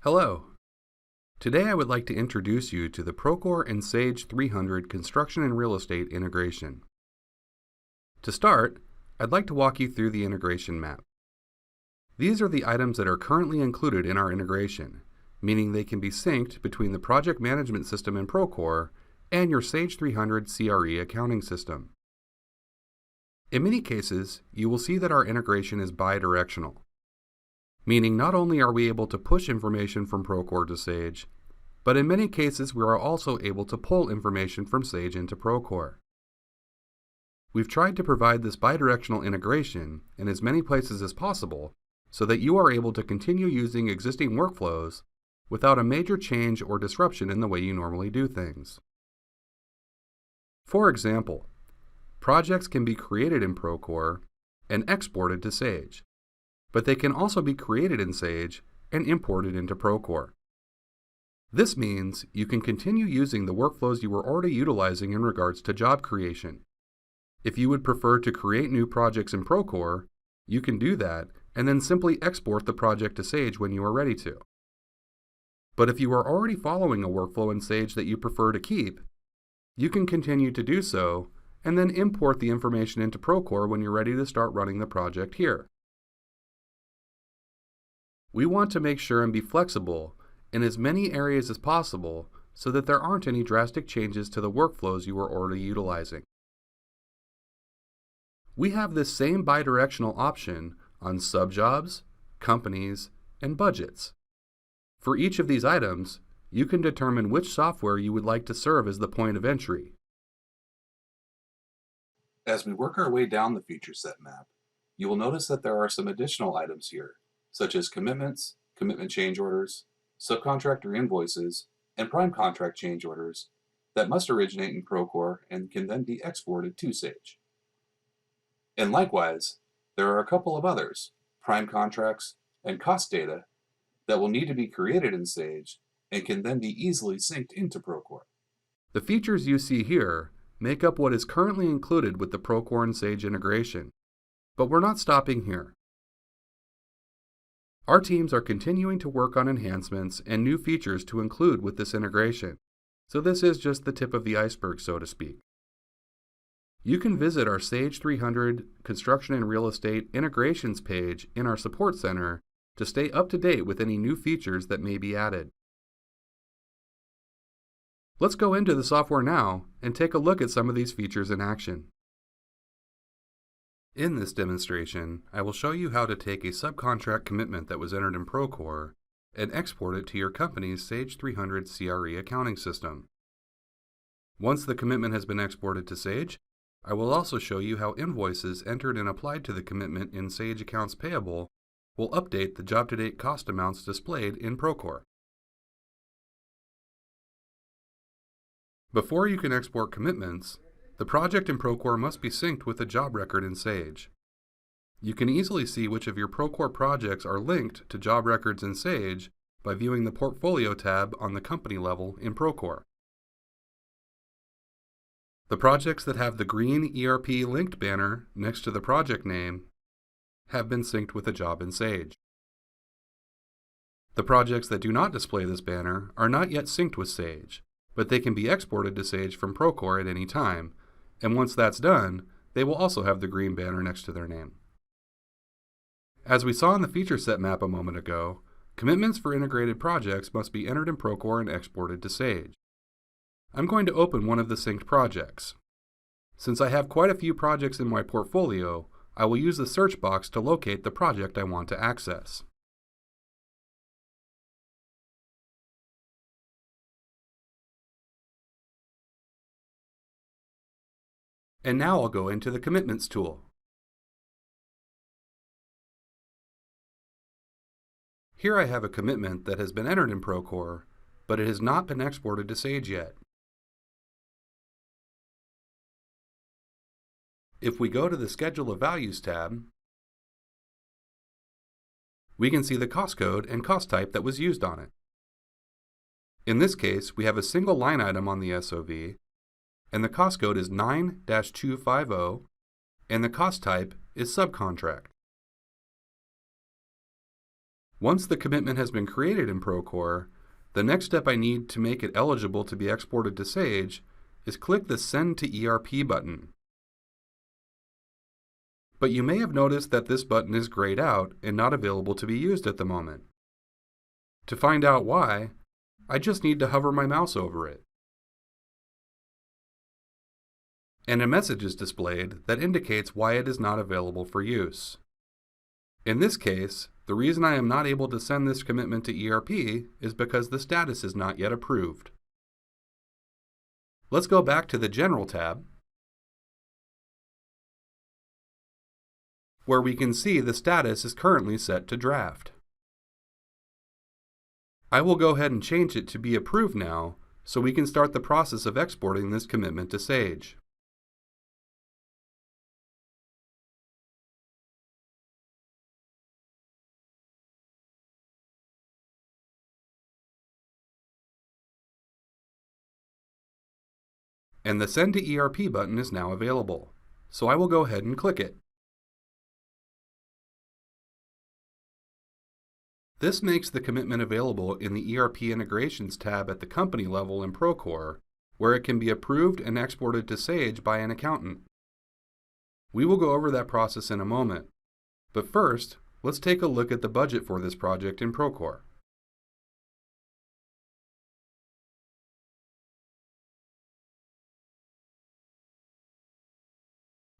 Hello. Today I would like to introduce you to the Procore and Sage 300 construction and real estate integration. To start, I'd like to walk you through the integration map. These are the items that are currently included in our integration, meaning they can be synced between the project management system in Procore and your Sage 300 CRE accounting system. In many cases, you will see that our integration is bidirectional, meaning not only are we able to push information from Procore to Sage, but in many cases we are also able to pull information from Sage into Procore. We've tried to provide this bidirectional integration in as many places as possible so that you are able to continue using existing workflows without a major change or disruption in the way you normally do things. For example, projects can be created in Procore and exported to Sage, but they can also be created in Sage and imported into Procore. This means you can continue using the workflows you were already utilizing in regards to job creation. If you would prefer to create new projects in Procore, you can do that and then simply export the project to Sage when you are ready to. But if you are already following a workflow in Sage that you prefer to keep, you can continue to do so and then import the information into Procore when you're ready to start running the project here. We want to make sure and be flexible in as many areas as possible so that there aren't any drastic changes to the workflows you are already utilizing. We have this same bidirectional option on subjobs, companies, and budgets. For each of these items, you can determine which software you would like to serve as the point of entry. As we work our way down the feature set map, you will notice that there are some additional items here, such as commitments, commitment change orders, subcontractor invoices, and prime contract change orders that must originate in Procore and can then be exported to Sage. And likewise, there are a couple of others, prime contracts and cost data, that will need to be created in Sage and can then be easily synced into Procore. The features you see here make up what is currently included with the Procore and Sage integration, but we're not stopping here. Our teams are continuing to work on enhancements and new features to include with this integration, so this is just the tip of the iceberg, so to speak. You can visit our Sage 300 Construction and Real Estate Integrations page in our Support Center to stay up to date with any new features that may be added. Let's go into the software now and take a look at some of these features in action. In this demonstration, I will show you how to take a subcontract commitment that was entered in Procore and export it to your company's Sage 300 CRE accounting system. Once the commitment has been exported to Sage, I will also show you how invoices entered and applied to the commitment in Sage Accounts Payable will update the job-to-date cost amounts displayed in Procore. Before you can export commitments, the project in Procore must be synced with the job record in Sage. You can easily see which of your Procore projects are linked to job records in Sage by viewing the Portfolio tab on the company level in Procore. The projects that have the green ERP linked banner next to the project name have been synced with a job in Sage. The projects that do not display this banner are not yet synced with Sage, but they can be exported to Sage from Procore at any time, and once that's done, they will also have the green banner next to their name. As we saw in the feature set map a moment ago, commitments for integrated projects must be entered in Procore and exported to Sage. I'm going to open one of the synced projects. Since I have quite a few projects in my portfolio, I will use the search box to locate the project I want to access. And now I'll go into the Commitments tool. Here I have a commitment that has been entered in Procore, but it has not been exported to Sage yet. If we go to the Schedule of Values tab, we can see the cost code and cost type that was used on it. In this case, we have a single line item on the SOV, and the cost code is 9-250, and the cost type is subcontract. Once the commitment has been created in Procore, the next step I need to make it eligible to be exported to Sage is click the Send to ERP button. But you may have noticed that this button is grayed out and not available to be used at the moment. To find out why, I just need to hover my mouse over it. And a message is displayed that indicates why it is not available for use. In this case, the reason I am not able to send this commitment to ERP is because the status is not yet approved. Let's go back to the General tab, where we can see the status is currently set to draft. I will go ahead and change it to be approved now so we can start the process of exporting this commitment to Sage. And the Send to ERP button is now available, so I will go ahead and click it. This makes the commitment available in the ERP Integrations tab at the company level in Procore, where it can be approved and exported to Sage by an accountant. We will go over that process in a moment, but first, let's take a look at the budget for this project in Procore.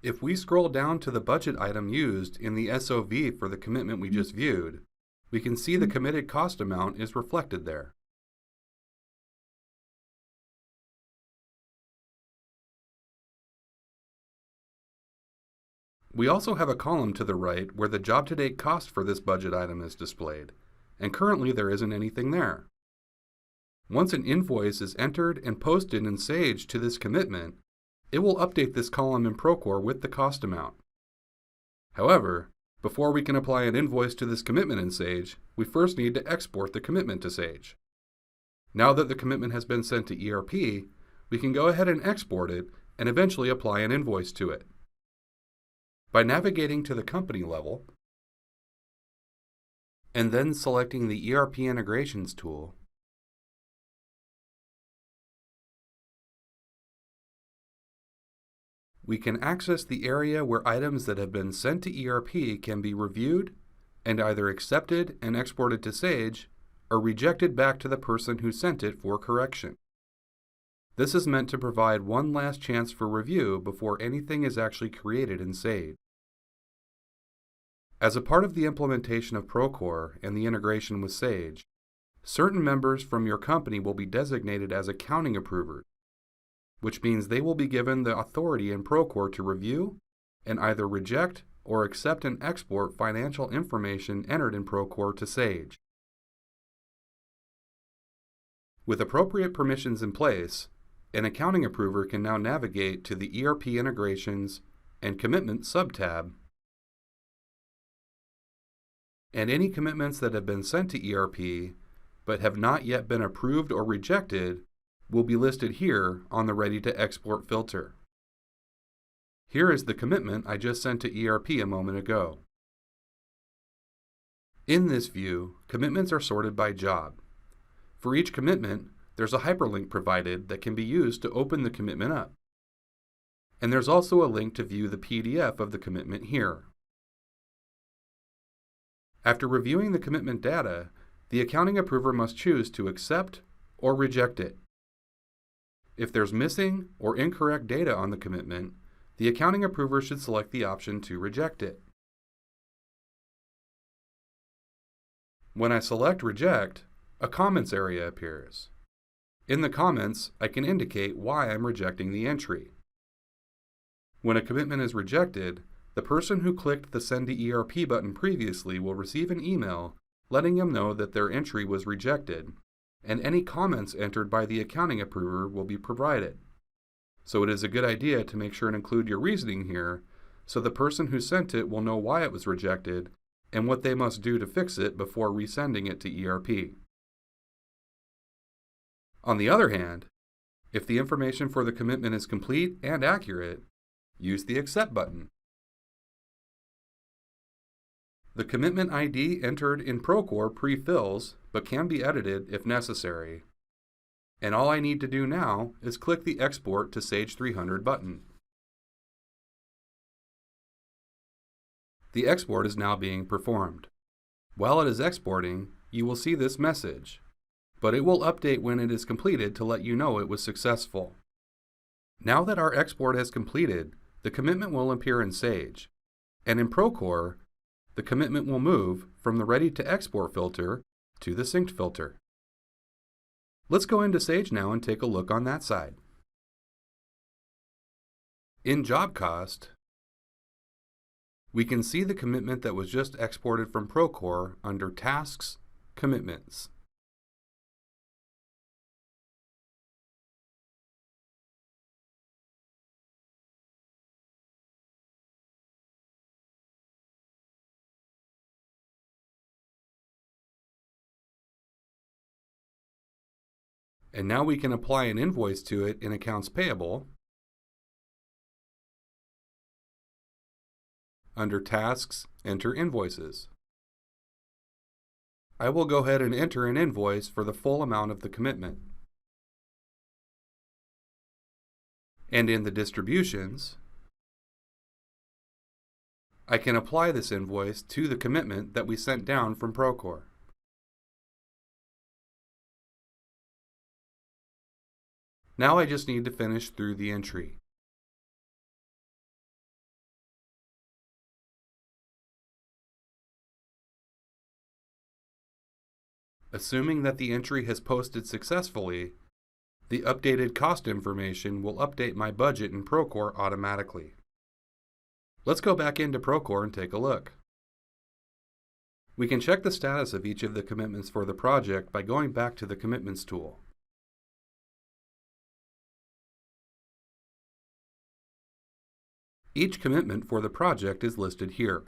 If we scroll down to the budget item used in the SOV for the commitment we just viewed, we can see the committed cost amount is reflected there. We also have a column to the right where the job-to-date cost for this budget item is displayed, and currently there isn't anything there. Once an invoice is entered and posted in Sage to this commitment, it will update this column in Procore with the cost amount. However, before we can apply an invoice to this commitment in Sage, we first need to export the commitment to Sage. Now that the commitment has been sent to ERP, we can go ahead and export it and eventually apply an invoice to it. By navigating to the company level and then selecting the ERP Integrations tool, we can access the area where items that have been sent to ERP can be reviewed and either accepted and exported to Sage or rejected back to the person who sent it for correction. This is meant to provide one last chance for review before anything is actually created in Sage. As a part of the implementation of Procore and the integration with Sage, certain members from your company will be designated as accounting approvers, which means they will be given the authority in Procore to review and either reject or accept and export financial information entered in Procore to Sage. With appropriate permissions in place, an accounting approver can now navigate to the ERP Integrations and Commitment sub-tab, and any commitments that have been sent to ERP but have not yet been approved or rejected will be listed here on the Ready to Export filter. Here is the commitment I just sent to ERP a moment ago. In this view, commitments are sorted by job. For each commitment, there's a hyperlink provided that can be used to open the commitment up. And there's also a link to view the PDF of the commitment here. After reviewing the commitment data, the accounting approver must choose to accept or reject it. If there's missing or incorrect data on the commitment, the accounting approver should select the option to reject it. When I select Reject, a comments area appears. In the comments, I can indicate why I'm rejecting the entry. When a commitment is rejected, the person who clicked the Send to ERP button previously will receive an email letting them know that their entry was rejected, and any comments entered by the accounting approver will be provided. So it is a good idea to make sure and include your reasoning here so the person who sent it will know why it was rejected and what they must do to fix it before resending it to ERP. On the other hand, if the information for the commitment is complete and accurate, use the Accept button. The commitment ID entered in Procore pre-fills, but can be edited if necessary. And all I need to do now is click the Export to Sage 300 button. The export is now being performed. While it is exporting, you will see this message, but it will update when it is completed to let you know it was successful. Now that our export has completed, the commitment will appear in Sage, and in Procore, the commitment will move from the Ready to Export filter to the Synced filter. Let's go into Sage now and take a look on that side. In Job Cost, we can see the commitment that was just exported from Procore under Tasks, Commitments. And now we can apply an invoice to it in Accounts Payable under Tasks, enter Invoices. I will go ahead and enter an invoice for the full amount of the commitment. And in the Distributions, I can apply this invoice to the commitment that we sent down from Procore. Now I just need to finish through the entry. Assuming that the entry has posted successfully, the updated cost information will update my budget in Procore automatically. Let's go back into Procore and take a look. We can check the status of each of the commitments for the project by going back to the Commitments tool. Each commitment for the project is listed here.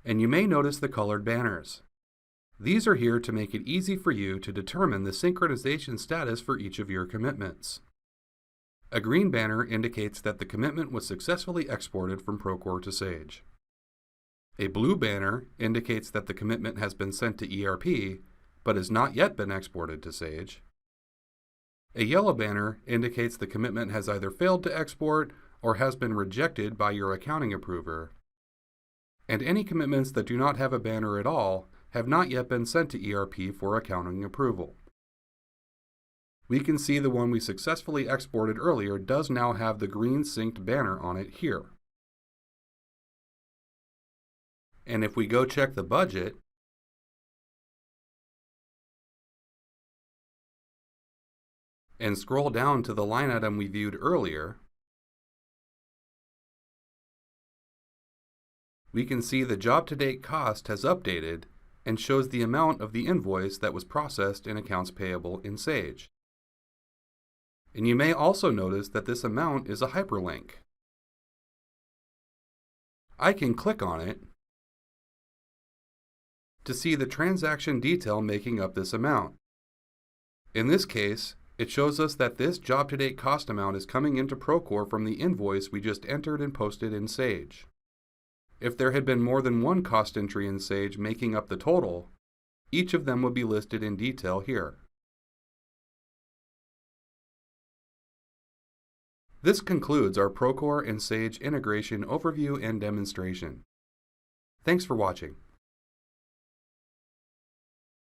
And you may notice the colored banners. These are here to make it easy for you to determine the synchronization status for each of your commitments. A green banner indicates that the commitment was successfully exported from Procore to Sage. A blue banner indicates that the commitment has been sent to ERP, but has not yet been exported to Sage. A yellow banner indicates the commitment has either failed to export or has been rejected by your accounting approver. And any commitments that do not have a banner at all have not yet been sent to ERP for accounting approval. We can see the one we successfully exported earlier does now have the green synced banner on it here. And if we go check the budget, and scroll down to the line item we viewed earlier, we can see the job-to-date cost has updated and shows the amount of the invoice that was processed in Accounts Payable in Sage. And you may also notice that this amount is a hyperlink. I can click on it to see the transaction detail making up this amount. In this case, it shows us that this job-to-date cost amount is coming into Procore from the invoice we just entered and posted in Sage. If there had been more than one cost entry in Sage making up the total, each of them would be listed in detail here. This concludes our Procore and Sage integration overview and demonstration. Thanks for watching.